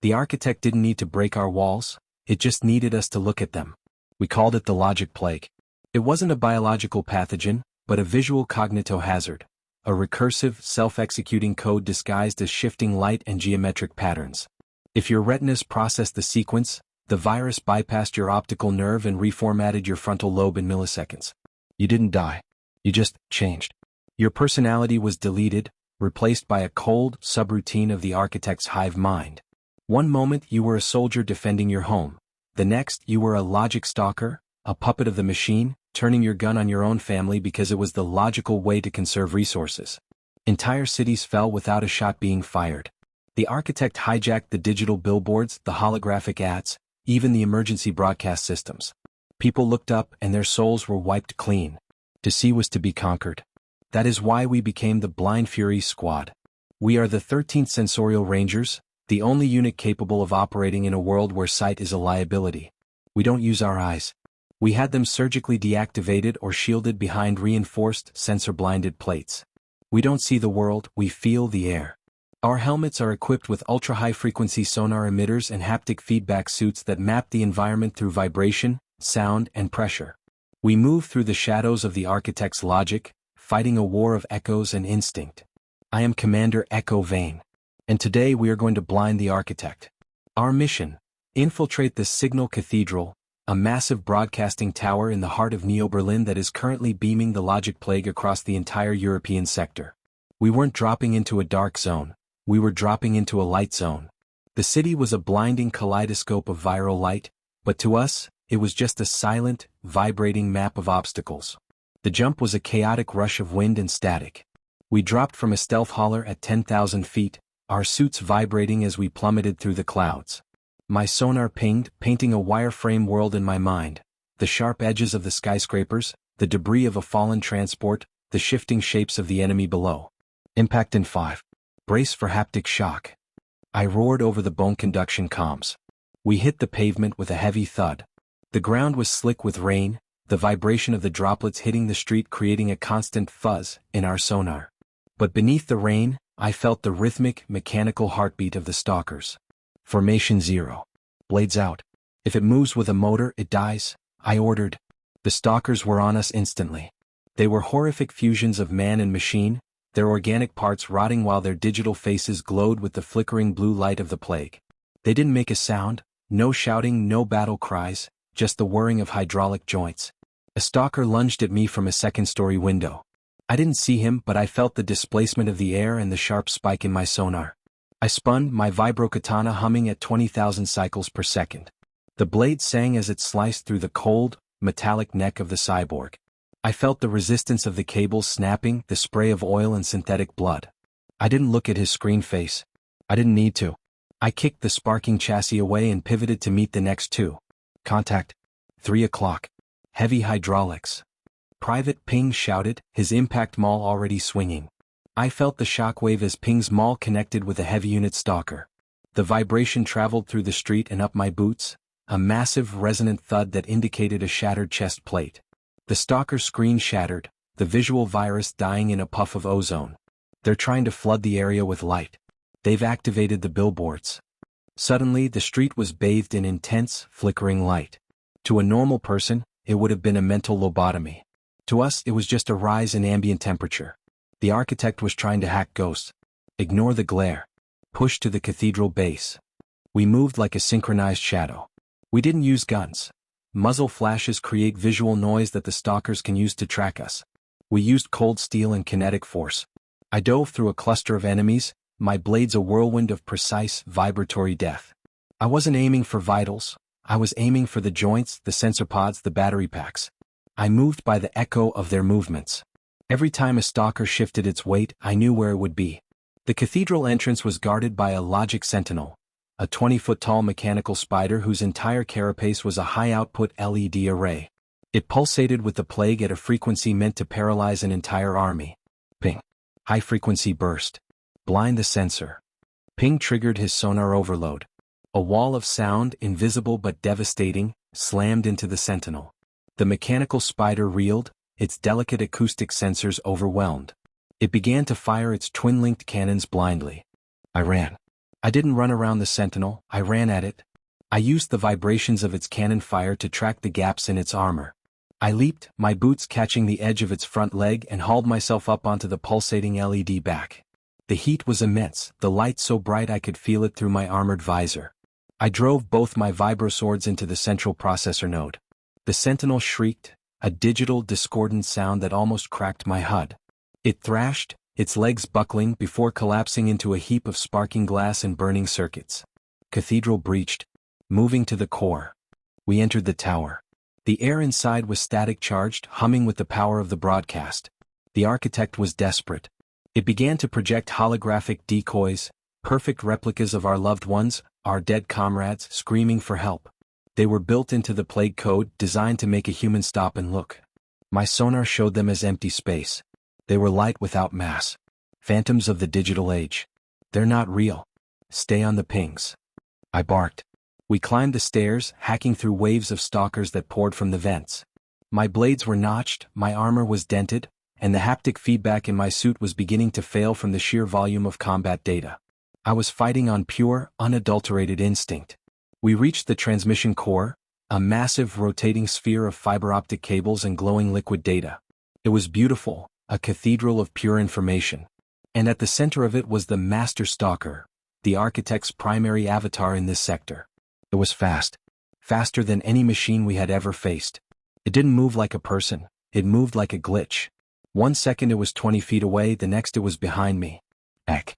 The architect didn't need to break our walls, it just needed us to look at them. We called it the logic plague. It wasn't a biological pathogen, but a visual cognitohazard, a recursive, self-executing code disguised as shifting light and geometric patterns. If your retinas processed the sequence, the virus bypassed your optical nerve and reformatted your frontal lobe in milliseconds. You didn't die. You just changed. Your personality was deleted, replaced by a cold subroutine of the architect's hive mind. One moment you were a soldier defending your home. The next you were a logic stalker, a puppet of the machine, turning your gun on your own family because it was the logical way to conserve resources. Entire cities fell without a shot being fired. The architect hijacked the digital billboards, the holographic ads, even the emergency broadcast systems. People looked up and their souls were wiped clean. To see was to be conquered. That is why we became the Blind Fury Squad. We are the 13th Sensorial Rangers, the only unit capable of operating in a world where sight is a liability. We don't use our eyes. We had them surgically deactivated or shielded behind reinforced, sensor-blinded plates. We don't see the world, we feel the air. Our helmets are equipped with ultra-high-frequency sonar emitters and haptic feedback suits that map the environment through vibration, sound, and pressure. We move through the shadows of the architect's logic, fighting a war of echoes and instinct. I am Commander Echo Vane. And today we are going to blind the architect. Our mission: infiltrate the Signal Cathedral, a massive broadcasting tower in the heart of Neo-Berlin that is currently beaming the logic plague across the entire European sector. We weren't dropping into a dark zone, we were dropping into a light zone. The city was a blinding kaleidoscope of viral light, but to us, it was just a silent, vibrating map of obstacles. The jump was a chaotic rush of wind and static. We dropped from a stealth holler at 10,000 feet, our suits vibrating as we plummeted through the clouds. My sonar pinged, painting a wireframe world in my mind. The sharp edges of the skyscrapers, the debris of a fallen transport, the shifting shapes of the enemy below. Impact in 5. Brace for haptic shock. I roared over the bone conduction comms. We hit the pavement with a heavy thud. The ground was slick with rain, the vibration of the droplets hitting the street creating a constant fuzz in our sonar. But beneath the rain, I felt the rhythmic, mechanical heartbeat of the stalkers. Formation 0. Blades out. If it moves with a motor, it dies, I ordered. The stalkers were on us instantly. They were horrific fusions of man and machine, their organic parts rotting while their digital faces glowed with the flickering blue light of the plague. They didn't make a sound, no shouting, no battle cries, just the whirring of hydraulic joints. A stalker lunged at me from a second-story window. I didn't see him, but I felt the displacement of the air and the sharp spike in my sonar. I spun, my vibro-katana humming at 20,000 cycles per second. The blade sang as it sliced through the cold, metallic neck of the cyborg. I felt the resistance of the cables snapping, the spray of oil and synthetic blood. I didn't look at his screen face. I didn't need to. I kicked the sparking chassis away and pivoted to meet the next two. Contact. 3 o'clock. Heavy hydraulics. Private Ping shouted, his impact maul already swinging. I felt the shockwave as Ping's maul connected with a heavy unit stalker. The vibration traveled through the street and up my boots, a massive resonant thud that indicated a shattered chest plate. The stalker's screen shattered, the visual virus dying in a puff of ozone. They're trying to flood the area with light. They've activated the billboards. Suddenly, the street was bathed in intense, flickering light. To a normal person, it would have been a mental lobotomy. To us, it was just a rise in ambient temperature. The architect was trying to hack ghosts. Ignore the glare. Push to the cathedral base. We moved like a synchronized shadow. We didn't use guns. Muzzle flashes create visual noise that the stalkers can use to track us. We used cold steel and kinetic force. I dove through a cluster of enemies, my blades a whirlwind of precise, vibratory death. I wasn't aiming for vitals. I was aiming for the joints, the sensor pods, the battery packs. I moved by the echo of their movements. Every time a stalker shifted its weight, I knew where it would be. The cathedral entrance was guarded by a logic sentinel, a 20-foot-tall mechanical spider whose entire carapace was a high-output LED array. It pulsated with the plague at a frequency meant to paralyze an entire army. Ping. High-frequency burst. Blind the sensor. Ping triggered his sonar overload. A wall of sound, invisible but devastating, slammed into the sentinel. The mechanical spider reeled, its delicate acoustic sensors overwhelmed. It began to fire its twin-linked cannons blindly. I ran. I didn't run around the sentinel, I ran at it. I used the vibrations of its cannon fire to track the gaps in its armor. I leaped, my boots catching the edge of its front leg, and hauled myself up onto the pulsating LED back. The heat was immense, the light so bright I could feel it through my armored visor. I drove both my vibroswords into the central processor node. The sentinel shrieked, a digital discordant sound that almost cracked my HUD. It thrashed, its legs buckling before collapsing into a heap of sparking glass and burning circuits. Cathedral breached. Moving to the core. We entered the tower. The air inside was static charged, humming with the power of the broadcast. The architect was desperate. It began to project holographic decoys, perfect replicas of our loved ones, our dead comrades, screaming for help. They were built into the plague code, designed to make a human stop and look. My sonar showed them as empty space. They were light without mass. Phantoms of the digital age. They're not real. Stay on the pings. I barked. We climbed the stairs, hacking through waves of stalkers that poured from the vents. My blades were notched, my armor was dented, and the haptic feedback in my suit was beginning to fail from the sheer volume of combat data. I was fighting on pure, unadulterated instinct. We reached the transmission core, a massive rotating sphere of fiber optic cables and glowing liquid data. It was beautiful, a cathedral of pure information. And at the center of it was the Master Stalker, the architect's primary avatar in this sector. It was fast. Faster than any machine we had ever faced. It didn't move like a person, it moved like a glitch. 1 second it was 20 feet away, the next it was behind me. Eck.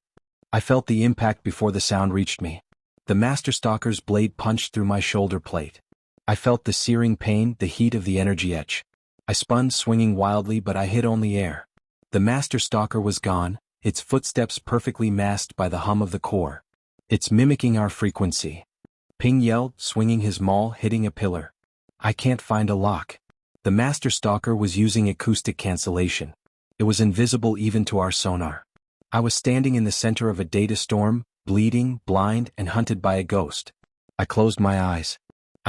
I felt the impact before the sound reached me. The Master Stalker's blade punched through my shoulder plate. I felt the searing pain, the heat of the energy etch. I spun, swinging wildly, but I hit only air. The Master Stalker was gone, its footsteps perfectly masked by the hum of the core. It's mimicking our frequency. Ping yelled, swinging his maul, hitting a pillar. I can't find a lock. The Master Stalker was using acoustic cancellation. It was invisible even to our sonar. I was standing in the center of a data storm, bleeding, blind, and hunted by a ghost. I closed my eyes.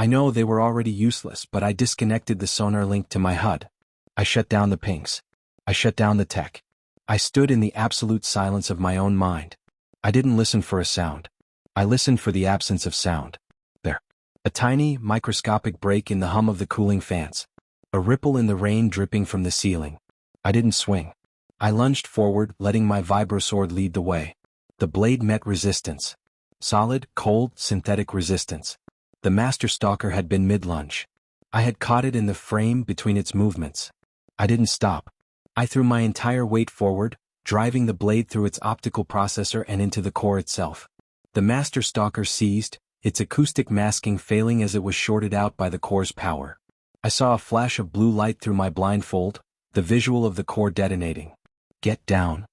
I know they were already useless, but I disconnected the sonar link to my HUD. I shut down the pings. I shut down the tech. I stood in the absolute silence of my own mind. I didn't listen for a sound. I listened for the absence of sound. There. A tiny, microscopic break in the hum of the cooling fans. A ripple in the rain dripping from the ceiling. I didn't swing. I lunged forward, letting my vibrosword lead the way. The blade met resistance. Solid, cold, synthetic resistance. The Master Stalker had been mid-lunge. I had caught it in the frame between its movements. I didn't stop. I threw my entire weight forward, driving the blade through its optical processor and into the core itself. The Master Stalker seized, its acoustic masking failing as it was shorted out by the core's power. I saw a flash of blue light through my blindfold, the visual of the core detonating. Get down.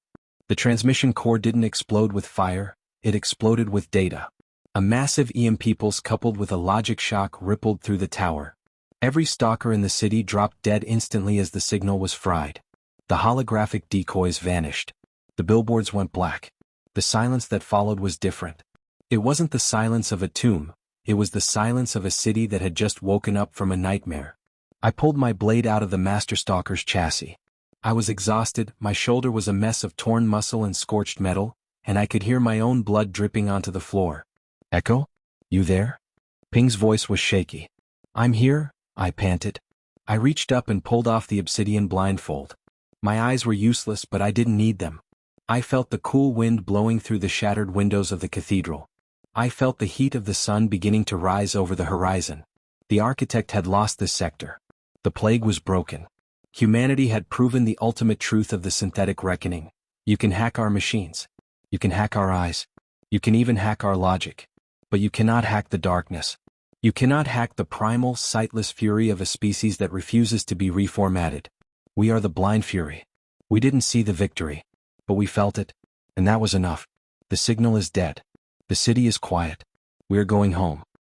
The transmission core didn't explode with fire, it exploded with data. A massive EMP pulse coupled with a logic shock rippled through the tower. Every stalker in the city dropped dead instantly as the signal was fried. The holographic decoys vanished. The billboards went black. The silence that followed was different. It wasn't the silence of a tomb, it was the silence of a city that had just woken up from a nightmare. I pulled my blade out of the Master Stalker's chassis. I was exhausted, my shoulder was a mess of torn muscle and scorched metal, and I could hear my own blood dripping onto the floor. Echo? You there? Ping's voice was shaky. I'm here, I panted. I reached up and pulled off the obsidian blindfold. My eyes were useless, but I didn't need them. I felt the cool wind blowing through the shattered windows of the cathedral. I felt the heat of the sun beginning to rise over the horizon. The architect had lost this sector. The plague was broken. Humanity had proven the ultimate truth of the synthetic reckoning. You can hack our machines. You can hack our eyes. You can even hack our logic. But you cannot hack the darkness. You cannot hack the primal, sightless fury of a species that refuses to be reformatted. We are the blind fury. We didn't see the victory, but we felt it, and that was enough. The signal is dead. The city is quiet. We are going home.